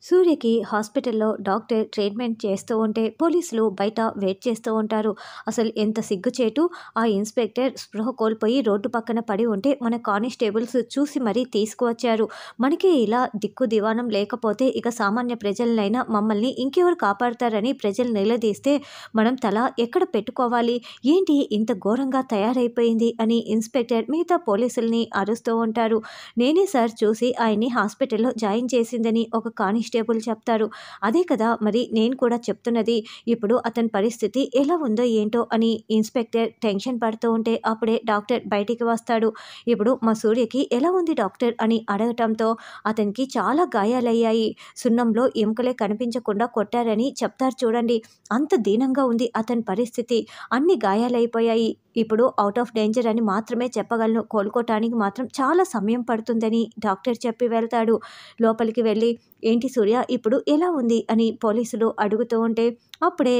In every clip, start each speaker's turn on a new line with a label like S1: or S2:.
S1: సూర్యకి హాస్పిటల్లో doctor treatment చేస్తూ ఉంటే పోలీసులు బయట వెయిట్ చేస్తూ ఉంటారు. అసలు ఎంత సిగ్గుచేటు! ఆ ఇన్స్పెక్టర్ స్పృహ కోల్పోయి రోడ్డు పక్కన పడి ఉంటే మన కానిస్టేబుల్స్ చూసి మరీ తీసుకువచ్చారు. మనకి ఇలా దిక్కు దివాణం లేకపోతే ఇక సామాన్య ప్రజలనైనా మమ్మల్ని ఇంకెవరు కాపాడతారని ప్రజలు నిలదీస్తే మనం తల ఎక్కడ పెట్టుకోవాలి? ఏంటి ఇంత ఘోరంగా తయారైపోయింది అని ఇన్స్పెక్టర్ మిగతా పోలీసుల్ని అరుస్తూ ఉంటారు. నేనే సార్ చూసి ఆయన్ని హాస్పిటల్లో జాయిన్ చేసిందని ఒక కానిస్టేబుల్ చెప్తారు. అదే కదా మరి నేను కూడా చెప్తున్నది. ఇప్పుడు అతని పరిస్థితి ఎలా ఉందో ఏంటో అని ఇన్స్పెక్టర్ టెన్షన్ పడుతూ ఉంటే అప్పుడే డాక్టర్ బయటికి వస్తాడు. ఇప్పుడు మా సూర్యకి ఎలా ఉంది డాక్టర్ అని అడగటంతో అతనికి చాలా గాయాలయ్యాయి. సున్నంలో ఎముకలే కనిపించకుండా కొట్టారని చెప్తారు చూడండి. అంత దీనంగా ఉంది అతని పరిస్థితి. అన్ని గాయాలైపోయాయి. ఇప్పుడు అవుట్ ఆఫ్ డేంజర్ అని మాత్రమే చెప్పగలను. కోలుకోవటానికి మాత్రం చాలా సమయం పడుతుందని డాక్టర్ చెప్పి వెళ్తాడు. లోపలికి వెళ్ళి ఏంటి సూర్య ఇప్పుడు ఎలా ఉంది అని పోలీసులు అడుగుతూ ఉంటే అప్పుడే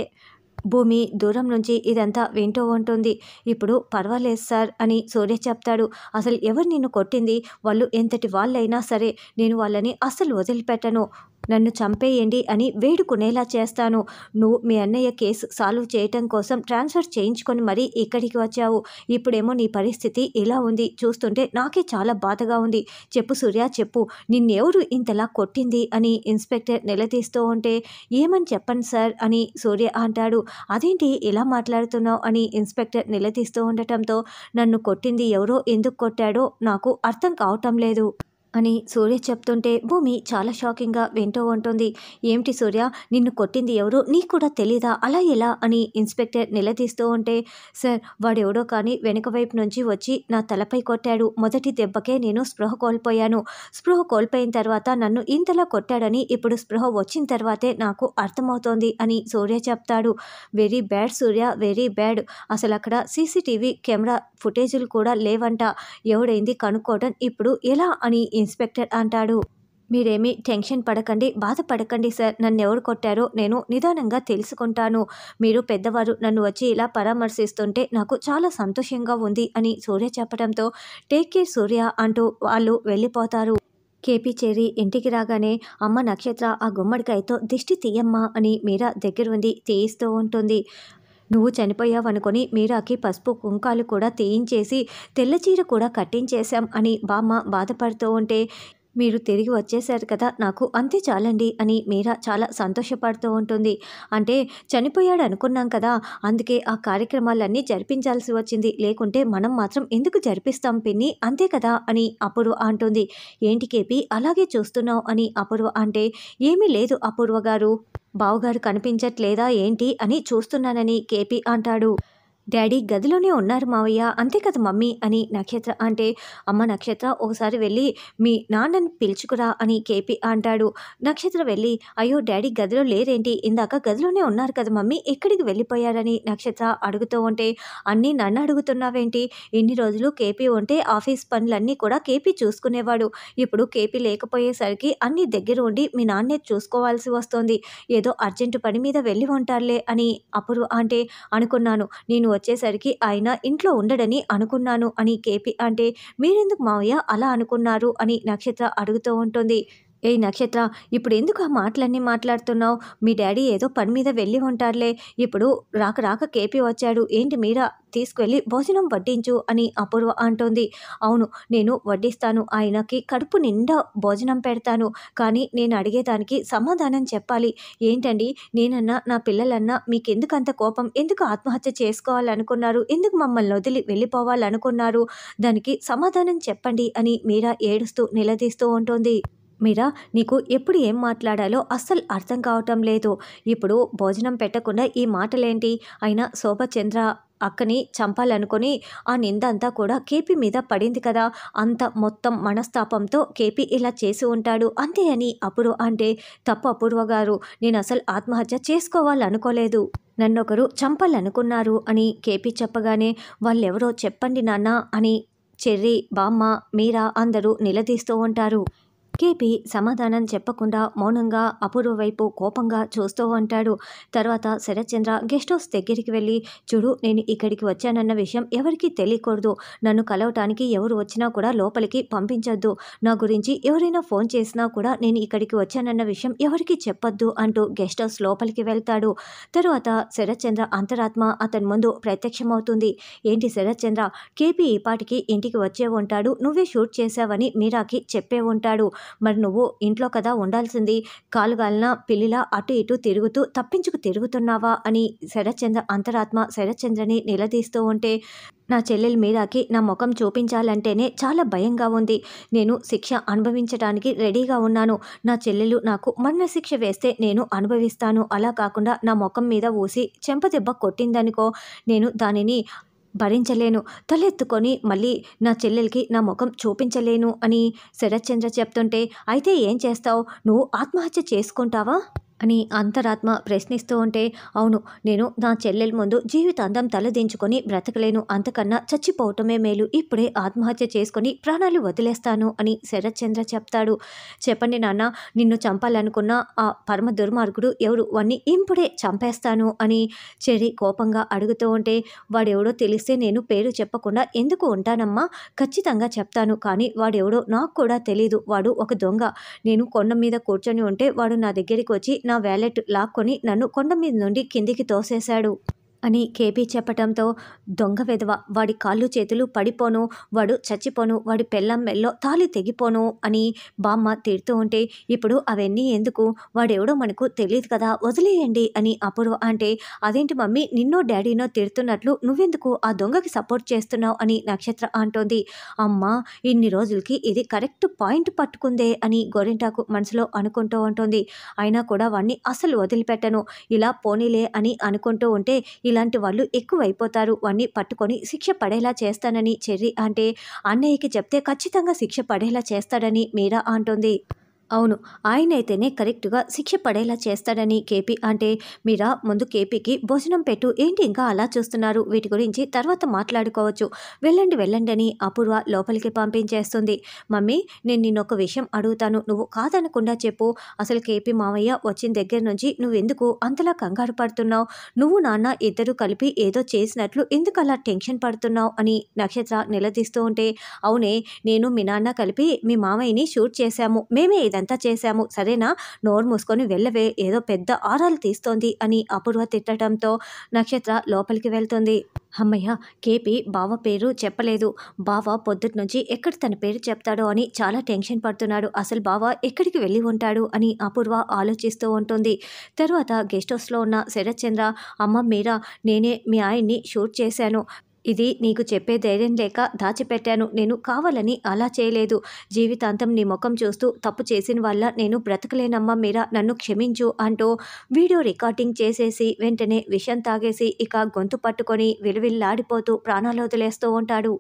S1: భూమి దూరం నుంచి ఇదంతా వింటూ ఉంటుంది. ఇప్పుడు పర్వాలేదు సార్ అని సూర్య చెప్తాడు. అసలు ఎవరు నిన్ను కొట్టింది? వాళ్ళు ఎంతటి వాళ్ళైనా సరే నేను వాళ్ళని అస్సలు వదిలిపెట్టను. నన్ను చంపేయండి అని వేడుకునేలా చేస్తాను. నువ్వు మీ అన్నయ్య కేసు సాల్వ్ చేయటం కోసం ట్రాన్స్ఫర్ చేయించుకొని మరీ ఇక్కడికి వచ్చావు. ఇప్పుడేమో నీ పరిస్థితి ఇలా ఉంది. చూస్తుంటే నాకే చాలా బాధగా ఉంది. చెప్పు సూర్య చెప్పు. నిన్నెవరు ఇంతలా కొట్టింది అని ఇన్స్పెక్టర్ నిలదీస్తూ ఉంటే ఏమని చెప్పండి సార్ అని సూర్య అంటాడు. అదేంటి ఇలా మాట్లాడుతున్నావు అని ఇన్స్పెక్టర్ నిలదీస్తూ ఉండటంతో నన్ను కొట్టింది ఎవరో ఎందుకు కొట్టాడో నాకు అర్థం కావటం లేదు అని సూర్య చెప్తుంటే భూమి చాలా షాకింగ్గా వింటూ ఉంటుంది. ఏమిటి సూర్య నిన్ను కొట్టింది ఎవరు నీకు కూడా తెలీదా? అలా ఎలా అని ఇన్స్పెక్టర్ నిలదీస్తూ ఉంటే సార్ వాడెవడో కానీ వెనుక వైపు నుంచి వచ్చి నా తలపై కొట్టాడు. మొదటి దెబ్బకే నేను స్పృహ కోల్పోయాను. స్పృహ కోల్పోయిన తర్వాత నన్ను ఇంతలా కొట్టాడని ఇప్పుడు స్పృహ వచ్చిన తర్వాతే నాకు అర్థమవుతోంది అని సూర్య చెప్తాడు. వెరీ బ్యాడ్ సూర్య, వెరీ బ్యాడ్. అసలు అక్కడ సీసీటీవీ కెమెరా ఫుటేజీలు కూడా లేవంట. ఎవడైంది కనుక్కోవడం ఇప్పుడు ఎలా అని ఇన్స్పెక్టర్ అంటాడు. మీరేమీ టెన్షన్ పడకండి, బాధపడకండి సార్. నన్నెవరు కొట్టారో నేను నిదానంగా తెలుసుకుంటాను. మీరు పెద్దవారు నన్ను వచ్చి ఇలా పరామర్శిస్తుంటే నాకు చాలా సంతోషంగా ఉంది అని సూర్య చెప్పడంతో టేక్ కేర్ సూర్య అంటూ వాళ్ళు వెళ్ళిపోతారు. కేపీ చెర్రీ ఇంటికి రాగానే అమ్మ నక్షత్ర ఆ గుమ్మడికాయతో దిష్టి తీయమ్మా అని మీరా దగ్గరుండి తీయిస్తూ ఉంటుంది. నువ్వు చనిపోయావనుకొని మీరాకి పసుపు కుంకాలు కూడా తీయించేసి తెల్ల చీర కూడా కట్టించేశాం అని బామ్మ బాధపడుతూ ఉంటే మీరు తిరిగి వచ్చేశారు కదా నాకు అంతే చాలండి అని మీరా చాలా సంతోషపడుతూ ఉంటుంది. అంటే చనిపోయాడు అనుకున్నాం కదా అందుకే ఆ కార్యక్రమాలన్నీ జరిపించాల్సి వచ్చింది. లేకుంటే మనం మాత్రం ఎందుకు జరిపిస్తాం పిన్ని అంతే కదా అని అపూర్వ అంటుంది. ఏంటి కేపీ అలాగే చూస్తున్నావు అని అపూర్వ అంటే ఏమీ లేదు అపూర్వ గారు. బావగారు కనిపించట్లేదా ఏంటి అని చూస్తున్నానని కేపీ అంటాడు. డాడీ గదిలోనే ఉన్నారు మావయ్య అంతే కదా మమ్మీ అని నక్షత్ర అంటే అమ్మ నక్షత్ర ఒకసారి వెళ్ళి మీ నాన్నని పిలుచుకురా అని కేపీ అంటాడు. నక్షత్ర వెళ్ళి అయ్యో డాడీ గదిలో లేరేంటి? ఇందాక గదిలోనే ఉన్నారు కదా మమ్మీ ఎక్కడికి వెళ్ళిపోయారని నక్షత్ర అడుగుతూ ఉంటే అన్నీ నన్ను అడుగుతున్నావేంటి? ఇన్ని రోజులు కేపీ ఉంటే ఆఫీస్ పనులన్నీ కూడా కేపీ చూసుకునేవాడు. ఇప్పుడు కేపీ లేకపోయేసరికి అన్ని దగ్గర ఉండి మీ నాన్నే చూసుకోవాల్సి వస్తుంది. ఏదో అర్జెంటు పని మీద వెళ్ళి ఉంటారులే అని అపూర్వ అంటే అనుకున్నాను. నేను వచ్చేసరికి ఆయన ఇంట్లో ఉండడని అనుకున్నాను అని కేపీ అంటే మీరెందుకు మావయ్య అలా అనుకున్నారు అని నక్షత్ర అడుగుతూ ఉంటుంది. ఏ నక్షత్ర ఇప్పుడు ఎందుకు ఆ మాటలన్నీ మాట్లాడుతున్నావు? మీ డాడీ ఏదో పని మీద వెళ్ళి ఉంటారులే. ఇప్పుడు రాక రాక కేపీ వచ్చాడు. ఏంటి మీరా తీసుకువెళ్ళి భోజనం వడ్డించు అని అపూర్వ అంటోంది. అవును నేను వడ్డిస్తాను. ఆయనకి కడుపు నిండా భోజనం పెడతాను. కానీ నేను అడిగేదానికి సమాధానం చెప్పాలి. ఏంటండి నేనన్నా నా పిల్లలన్నా మీకెందుకంత కోపం? ఎందుకు ఆత్మహత్య చేసుకోవాలనుకున్నారు? ఎందుకు మమ్మల్ని వదిలి వెళ్ళిపోవాలనుకున్నారు? దానికి సమాధానం చెప్పండి అని మీరా ఏడుస్తూ నిలదీస్తూ ఉంటుంది. మీరా నీకు ఎప్పుడు ఏం మాట్లాడాలో అస్సలు అర్థం కావటం లేదు. ఇప్పుడు భోజనం పెట్టకుండా ఈ మాటలేంటి? అయినా శోభచంద్ర అక్కని చంపాలనుకొని ఆ నిందంతా కూడా కేపీ మీద పడింది కదా. అంత మొత్తం మనస్తాపంతో కేపీ ఇలా చేసి ఉంటాడు అంతే అని అపూర్వ అంటే తప్పు అపూర్వ గారు. నేను అసలు ఆత్మహత్య చేసుకోవాలనుకోలేదు. నన్నొకరు చంపాలనుకున్నారు అని కేపీ చెప్పగానే వాళ్ళెవరో చెప్పండి నాన్న అని చెర్రీ బామ్మ మీరా అందరూ నిలదీస్తూ ఉంటారు. కేపీ సమాధానం చెప్పకుండా మౌనంగా అపూర్వ వైపు కోపంగా చూస్తూ ఉంటాడు. తర్వాత శరత్చంద్ర గెస్ట్ హౌస్ దగ్గరికి వెళ్ళి, చూడు నేను ఇక్కడికి వచ్చానన్న విషయం ఎవరికీ తెలియకూడదు. నన్ను కలవటానికి ఎవరు వచ్చినా కూడా లోపలికి పంపించొద్దు. నా గురించి ఎవరైనా ఫోన్ చేసినా కూడా నేను ఇక్కడికి వచ్చానన్న విషయం ఎవరికీ చెప్పొద్దు అంటూ గెస్ట్ హౌస్ లోపలికి వెళ్తాడు. తరువాత శరత్చంద్ర అంతరాత్మ అతని ముందు ప్రత్యక్షమవుతుంది. ఏంటి శరత్చంద్ర, కేపీ ఈ పాటికి ఇంటికి వచ్చే ఉంటాడు, నువ్వే షూట్ చేశావని మీరాకి చెప్పే ఉంటాడు. మరి నువ్వు ఇంట్లో కదా ఉండాల్సింది, కాలుగాలిన పిల్లిలా అటు ఇటు తిరుగుతూ తప్పించుకు తిరుగుతున్నావా అని శరత్చంద్ర అంతరాత్మ శరత్చంద్రని నిలదీస్తూ ఉంటే, నా చెల్లెలు మీరాకి నా ముఖం చూపించాలంటేనే చాలా భయంగా ఉంది. నేను శిక్ష అనుభవించడానికి రెడీగా ఉన్నాను. నా చెల్లెలు నాకు మరణశిక్ష వేస్తే నేను అనుభవిస్తాను. అలా కాకుండా నా ముఖం మీద ఊసి చెంపదెబ్బ కొట్టిందనుకో, నేను దానిని భరించలేను. తలెత్తుకొని మళ్ళీ నా చెల్లెలకి నా ముఖం చూపించలేను అని శరత్చంద్ర చెప్తుంటే, అయితే ఏం చేస్తావు? నువ్వు ఆత్మహత్య చేసుకుంటావా అని అంతరాత్మ ప్రశ్నిస్తూ ఉంటే, అవును, నేను నా చెల్లెల ముందు జీవితాంతం తలదించుకొని బ్రతకలేను. అంతకన్నా చచ్చిపోవటమే మేలు. ఇప్పుడే ఆత్మహత్య చేసుకొని ప్రాణాలు వదిలేస్తాను అని శరత్చంద్ర చెప్తాడు. చెప్పండి నాన్న, నిన్ను చంపాలనుకున్న ఆ పరమ దుర్మార్గుడు ఎవరు? వాణ్ణి ఇప్పుడే చంపేస్తాను అని చెర్రీ కోపంగా అడుగుతూ ఉంటే, వాడెవడో తెలిస్తే నేను పేరు చెప్పకుండా ఎందుకు ఉంటానమ్మా? ఖచ్చితంగా చెప్తాను. కానీ వాడెవడో నాకు కూడా తెలీదు. వాడు ఒక దొంగ. నేను కొండ మీద కూర్చొని ఉంటే వాడు నా దగ్గరికి వచ్చి నా వ్యాలెట్ లాక్కొని నన్ను కొండ మీద నుండి కిందికి తోసేశాడు అని కేపీ చెప్పటంతో, దొంగ వెధవ, వాడి కాళ్ళు చేతులు పడిపోను, వాడు చచ్చిపోను, వాడి పెళ్ళాం మెల్లో తాళి తెగిపోను అని బామ్మ తిడుతూ ఉంటే, ఇప్పుడు అవన్నీ ఎందుకు? వాడెవడో మనకు తెలియదు కదా, వదిలేయండి అని అపూర్వ అంటే, అదేంటి మమ్మీ, నిన్నో డాడీనో తిడుతున్నట్లు నువ్వెందుకు ఆ దొంగకి సపోర్ట్ చేస్తున్నావు అని నక్షత్ర అంటోంది. అమ్మా, ఇన్ని రోజులకి ఇది కరెక్ట్ పాయింట్ పట్టుకుందే అని గోరింటాకు మనసులో అనుకుంటూ ఉంటుంది. అయినా కూడా వాణ్ణి అసలు వదిలిపెట్టను, ఇలా పోనీలే అని అనుకుంటూ ఉంటే ఇలాంటి వాళ్ళు ఎక్కువైపోతారు. వాణ్ణి పట్టుకొని శిక్ష పడేలా చేస్తానని చెర్రీ అంటే, అన్నయ్యకి చెప్తే ఖచ్చితంగా శిక్ష పడేలా చేస్తాడని మీరా అంటుంది. అవును, ఆయనైతేనే కరెక్ట్గా శిక్ష పడేలా చేస్తాడని కేపీ అంటే, మీరా ముందు కేపీకి భోజనం పెట్టు. ఏంటి ఇంకా అలా చూస్తున్నారు? వీటి గురించి తర్వాత మాట్లాడుకోవచ్చు. వెళ్ళండి వెళ్ళండి అని అపూర్వ లోపలికి పంపించేస్తుంది. మమ్మీ, నేను నిన్నొక విషయం అడుగుతాను, నువ్వు కాదనకుండా చెప్పు. అసలు కేపీ మావయ్య వచ్చిన దగ్గర నుంచి నువ్వెందుకు అంతలా కంగారు పడుతున్నావు? నువ్వు నాన్న ఇద్దరు కలిపి ఏదో చేసినట్లు ఎందుకు అలా టెన్షన్ పడుతున్నావు అని నక్షత్ర నిలదీస్తూ ఉంటే, అవునే, నేను మీ నాన్న కలిపి మీ మామయ్యని షూట్ చేశాము, మేమే ఇదంతా చేశాము, సరేనా? నోరు మూసుకొని వెళ్ళవే, ఏదో పెద్ద ఆరాలు తీస్తోంది అని అపూర్వ తిట్టడంతో నక్షత్ర లోపలికి వెళ్తుంది. అమ్మయ్య, కేపీ బావ పేరు చెప్పలేదు. బావ పొద్దుటి నుంచి ఎక్కడ తన పేరు చెప్తాడో అని చాలా టెన్షన్ పడుతున్నాడు. అసలు బావ ఎక్కడికి వెళ్ళి ఉంటాడు అని అపూర్వ ఆలోచిస్తూ ఉంటుంది. తర్వాత గెస్ట్ హౌస్లో ఉన్న శరత్చంద్ర, అమ్మ మీరా, నేనే మీ ఆయన్ని షూట్ చేశాను. ఇది నీకు చెప్పే ధైర్యం లేక దాచిపెట్టాను. నేను కావాలని అలా చేయలేదు. జీవితాంతం నీ ముఖం చూస్తూ తప్పు చేసిన వల్ల నేను బ్రతకలేనమ్మా మీరా, నన్ను క్షమించు అంటూ వీడియో రికార్డింగ్ చేసేసి వెంటనే విషం తాగేసి ఇక గొంతు పట్టుకొని విలవిల్లాడిపోతూ ప్రాణాలు వదిలేస్తూ ఉంటాడు.